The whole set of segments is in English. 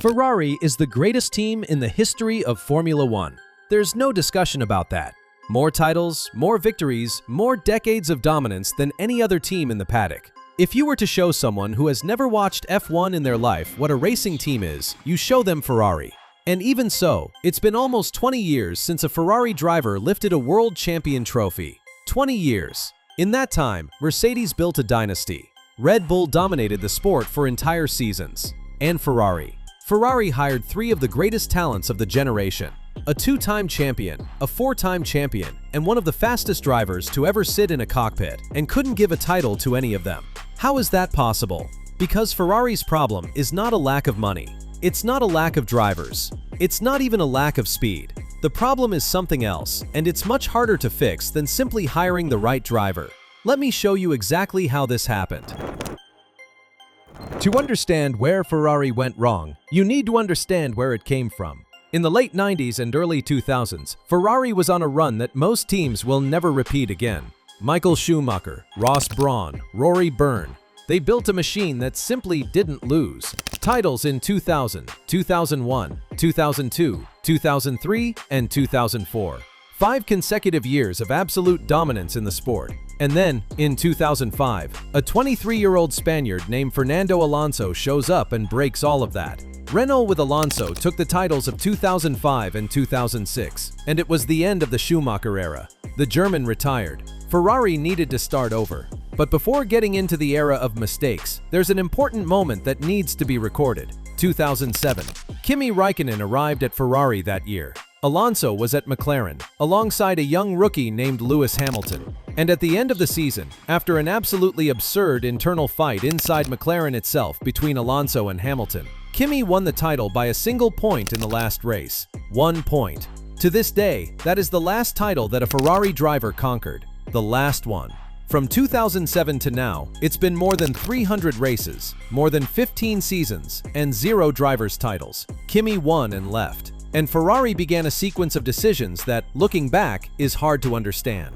Ferrari is the greatest team in the history of Formula One. There's no discussion about that. More titles, more victories, more decades of dominance than any other team in the paddock. If you were to show someone who has never watched F1 in their life what a racing team is, you show them Ferrari. And even so, it's been almost 20 years since a Ferrari driver lifted a world champion trophy. 20 years. In that time, Mercedes built a dynasty. Red Bull dominated the sport for entire seasons. And Ferrari hired three of the greatest talents of the generation. A two-time champion, a four-time champion, and one of the fastest drivers to ever sit in a cockpit, and couldn't give a title to any of them. How is that possible? Because Ferrari's problem is not a lack of money. It's not a lack of drivers. It's not even a lack of speed. The problem is something else, and it's much harder to fix than simply hiring the right driver. Let me show you exactly how this happened. To understand where Ferrari went wrong, you need to understand where it came from. In the late 90s and early 2000s, Ferrari was on a run that most teams will never repeat again. Michael Schumacher, Ross Brawn, Rory Byrne. They built a machine that simply didn't lose. Titles in 2000, 2001, 2002, 2003, and 2004. 5 consecutive years of absolute dominance in the sport. And then, in 2005, a 23-year-old Spaniard named Fernando Alonso shows up and breaks all of that. Renault with Alonso took the titles of 2005 and 2006, and it was the end of the Schumacher era. The German retired. Ferrari needed to start over. But before getting into the era of mistakes, there's an important moment that needs to be recorded. 2007. Kimi Räikkönen arrived at Ferrari that year. Alonso was at McLaren, alongside a young rookie named Lewis Hamilton. And at the end of the season, after an absolutely absurd internal fight inside McLaren itself between Alonso and Hamilton, Kimi won the title by a single point in the last race. 1 point. To this day, that is the last title that a Ferrari driver conquered. The last one. From 2007 to now, it's been more than 300 races, more than 15 seasons, and 0 drivers' titles. Kimi won and left. And Ferrari began a sequence of decisions that, looking back, is hard to understand.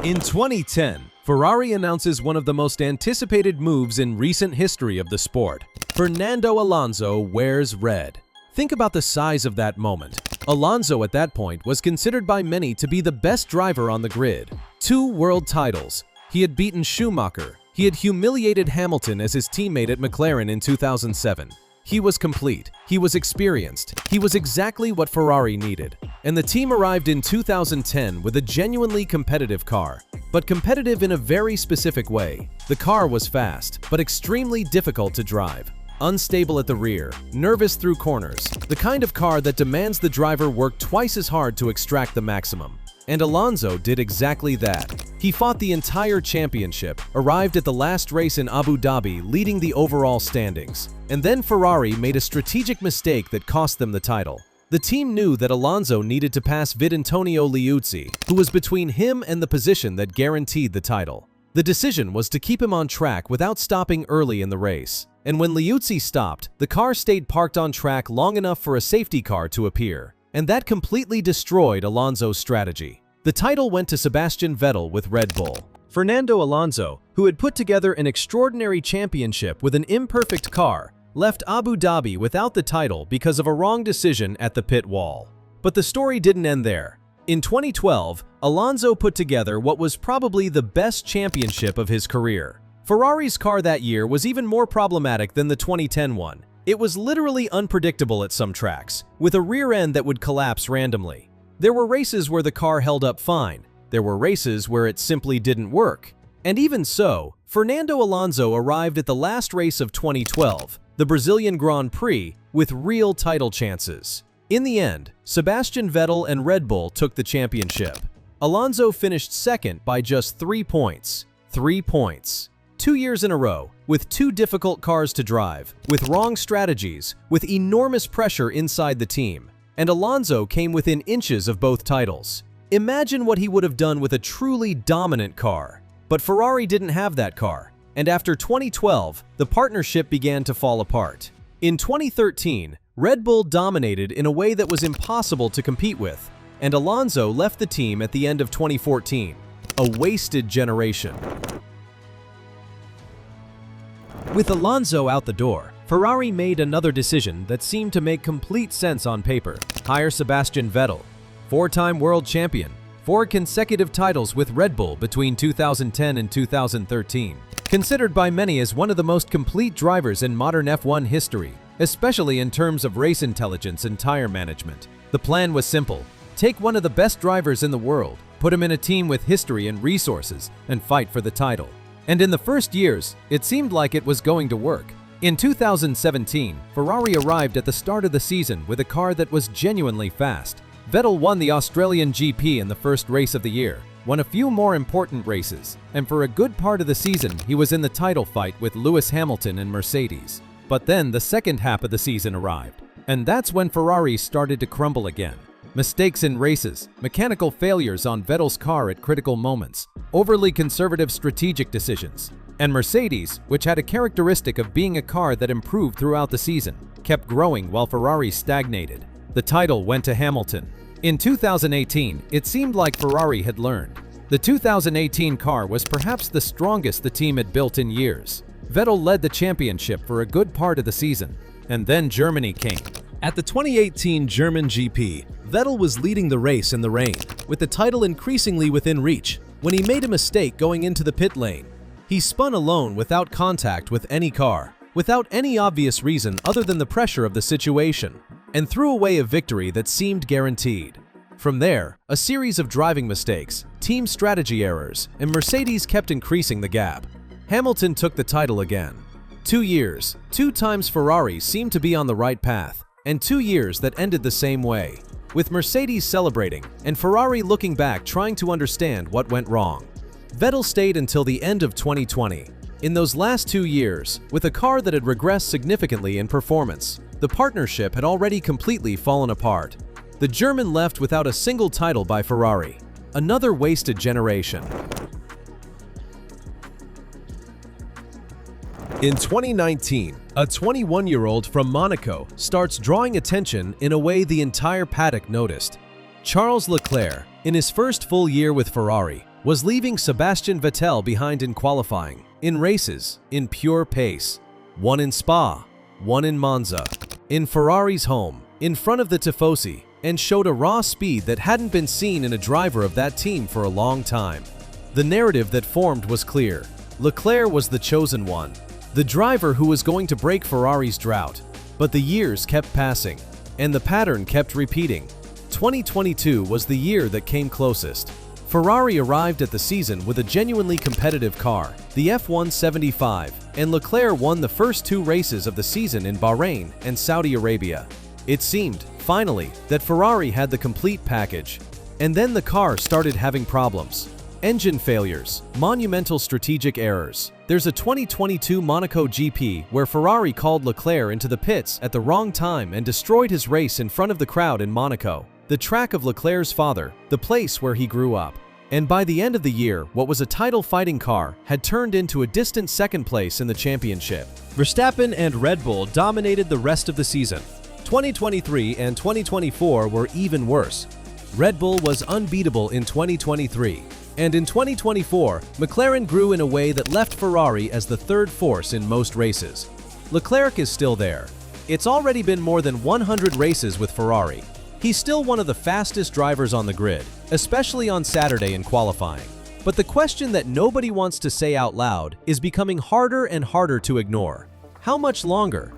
In 2010, Ferrari announces one of the most anticipated moves in recent history of the sport. Fernando Alonso wears red. Think about the size of that moment. Alonso at that point was considered by many to be the best driver on the grid. 2 world titles. He had beaten Schumacher. He had humiliated Hamilton as his teammate at McLaren in 2007. He was complete. He was experienced. He was exactly what Ferrari needed. And the team arrived in 2010 with a genuinely competitive car. But competitive in a very specific way. The car was fast, but extremely difficult to drive. Unstable at the rear, nervous through corners. The kind of car that demands the driver work twice as hard to extract the maximum. And Alonso did exactly that. He fought the entire championship, arrived at the last race in Abu Dhabi leading the overall standings. And then Ferrari made a strategic mistake that cost them the title. The team knew that Alonso needed to pass Vittorio Liuzzi, who was between him and the position that guaranteed the title. The decision was to keep him on track without stopping early in the race. And when Liuzzi stopped, the car stayed parked on track long enough for a safety car to appear. And that completely destroyed Alonso's strategy. The title went to Sebastian Vettel with Red Bull. Fernando Alonso, who had put together an extraordinary championship with an imperfect car, left Abu Dhabi without the title because of a wrong decision at the pit wall. But the story didn't end there. In 2012, Alonso put together what was probably the best championship of his career. Ferrari's car that year was even more problematic than the 2010 one. It was literally unpredictable at some tracks, with a rear end that would collapse randomly. There were races where the car held up fine. There were races where it simply didn't work. And even so, Fernando Alonso arrived at the last race of 2012, the Brazilian Grand Prix, with real title chances. In the end, Sebastian Vettel and Red Bull took the championship. Alonso finished second by just 3 points. 3 points. 2 years in a row, with 2 difficult cars to drive, with wrong strategies, with enormous pressure inside the team. And Alonso came within inches of both titles. Imagine what he would have done with a truly dominant car. But Ferrari didn't have that car. And after 2012, the partnership began to fall apart. In 2013, Red Bull dominated in a way that was impossible to compete with. And Alonso left the team at the end of 2014. A wasted generation. With Alonso out the door, Ferrari made another decision that seemed to make complete sense on paper. Hire Sebastian Vettel, four-time world champion, 4 consecutive titles with Red Bull between 2010 and 2013. Considered by many as one of the most complete drivers in modern F1 history, especially in terms of race intelligence and tire management. The plan was simple: take one of the best drivers in the world, put him in a team with history and resources, and fight for the title. And in the first years, it seemed like it was going to work. In 2017, Ferrari arrived at the start of the season with a car that was genuinely fast. Vettel won the Australian GP in the first race of the year, won a few more important races, and for a good part of the season he was in the title fight with Lewis Hamilton and Mercedes. But then the second half of the season arrived, and that's when Ferrari started to crumble again. Mistakes in races, mechanical failures on Vettel's car at critical moments, overly conservative strategic decisions, and Mercedes, which had a characteristic of being a car that improved throughout the season, kept growing while Ferrari stagnated. The title went to Hamilton. In 2018, it seemed like Ferrari had learned. The 2018 car was perhaps the strongest the team had built in years. Vettel led the championship for a good part of the season, and then Germany came. At the 2018 German GP, Vettel was leading the race in the rain, with the title increasingly within reach, when he made a mistake going into the pit lane. He spun alone without contact with any car, without any obvious reason other than the pressure of the situation, and threw away a victory that seemed guaranteed. From there, a series of driving mistakes, team strategy errors, and Mercedes kept increasing the gap. Hamilton took the title again. 2 years, 2 times Ferrari seemed to be on the right path, and 2 years that ended the same way, with Mercedes celebrating and Ferrari looking back trying to understand what went wrong. Vettel stayed until the end of 2020. In those last 2 years, with a car that had regressed significantly in performance, the partnership had already completely fallen apart. The German left without a single title by Ferrari. Another wasted generation. In 2019, a 21-year-old from Monaco starts drawing attention in a way the entire paddock noticed. Charles Leclerc, in his first full year with Ferrari, was leaving Sebastian Vettel behind in qualifying, in races, in pure pace. One in Spa, one in Monza, in Ferrari's home, in front of the Tifosi, and showed a raw speed that hadn't been seen in a driver of that team for a long time. The narrative that formed was clear. Leclerc was the chosen one, the driver who was going to break Ferrari's drought. But the years kept passing, and the pattern kept repeating. 2022 was the year that came closest. Ferrari arrived at the season with a genuinely competitive car, the F175, and Leclerc won the first 2 races of the season in Bahrain and Saudi Arabia. It seemed, finally, that Ferrari had the complete package. And then the car started having problems. Engine failures, monumental strategic errors. There's a 2022 Monaco GP where Ferrari called Leclerc into the pits at the wrong time and destroyed his race in front of the crowd in Monaco, the track of Leclerc's father, the place where he grew up. And by the end of the year, what was a title-fighting car had turned into a distant second place in the championship. Verstappen and Red Bull dominated the rest of the season. 2023 and 2024 were even worse. Red Bull was unbeatable in 2023. And in 2024, McLaren grew in a way that left Ferrari as the third force in most races. Leclerc is still there. It's already been more than 100 races with Ferrari. He's still one of the fastest drivers on the grid, especially on Saturday in qualifying. But the question that nobody wants to say out loud is becoming harder and harder to ignore. How much longer?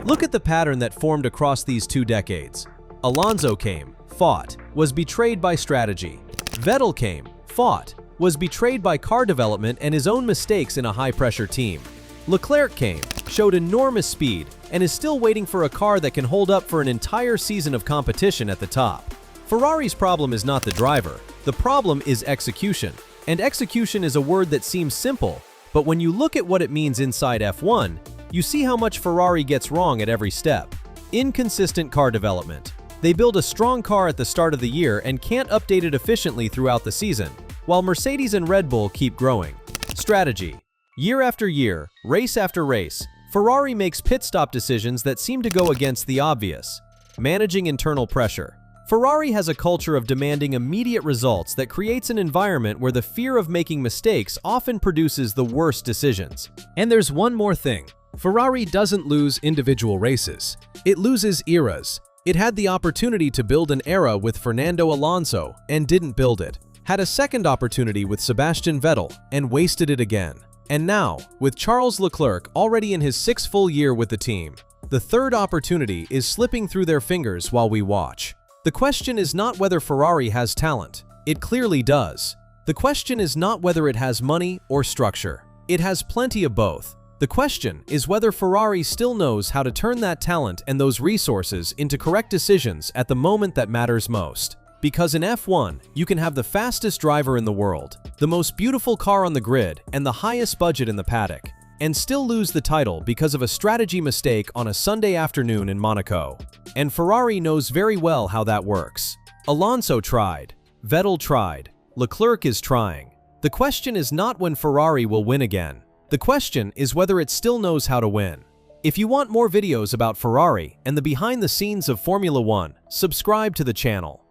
Look at the pattern that formed across these 2 decades. Alonso came, fought, was betrayed by strategy. Vettel came, fought, was betrayed by car development and his own mistakes in a high-pressure team. Leclerc came, showed enormous speed, and is still waiting for a car that can hold up for an entire season of competition at the top. Ferrari's problem is not the driver. The problem is execution. And execution is a word that seems simple, but when you look at what it means inside F1, you see how much Ferrari gets wrong at every step. Inconsistent car development. They build a strong car at the start of the year and can't update it efficiently throughout the season, while Mercedes and Red Bull keep growing. Strategy. Year after year, race after race, Ferrari makes pit stop decisions that seem to go against the obvious. Managing internal pressure. Ferrari has a culture of demanding immediate results that creates an environment where the fear of making mistakes often produces the worst decisions. And there's one more thing. Ferrari doesn't lose individual races. It loses eras. It had the opportunity to build an era with Fernando Alonso and didn't build it. Had a second opportunity with Sebastian Vettel and wasted it again. And now, with Charles Leclerc already in his 6th full year with the team, the third opportunity is slipping through their fingers while we watch. The question is not whether Ferrari has talent. It clearly does. The question is not whether it has money or structure. It has plenty of both. The question is whether Ferrari still knows how to turn that talent and those resources into correct decisions at the moment that matters most. Because in F1, you can have the fastest driver in the world, the most beautiful car on the grid, and the highest budget in the paddock, and still lose the title because of a strategy mistake on a Sunday afternoon in Monaco. And Ferrari knows very well how that works. Alonso tried. Vettel tried. Leclerc is trying. The question is not when Ferrari will win again. The question is whether it still knows how to win. If you want more videos about Ferrari and the behind the scenes of Formula One, subscribe to the channel.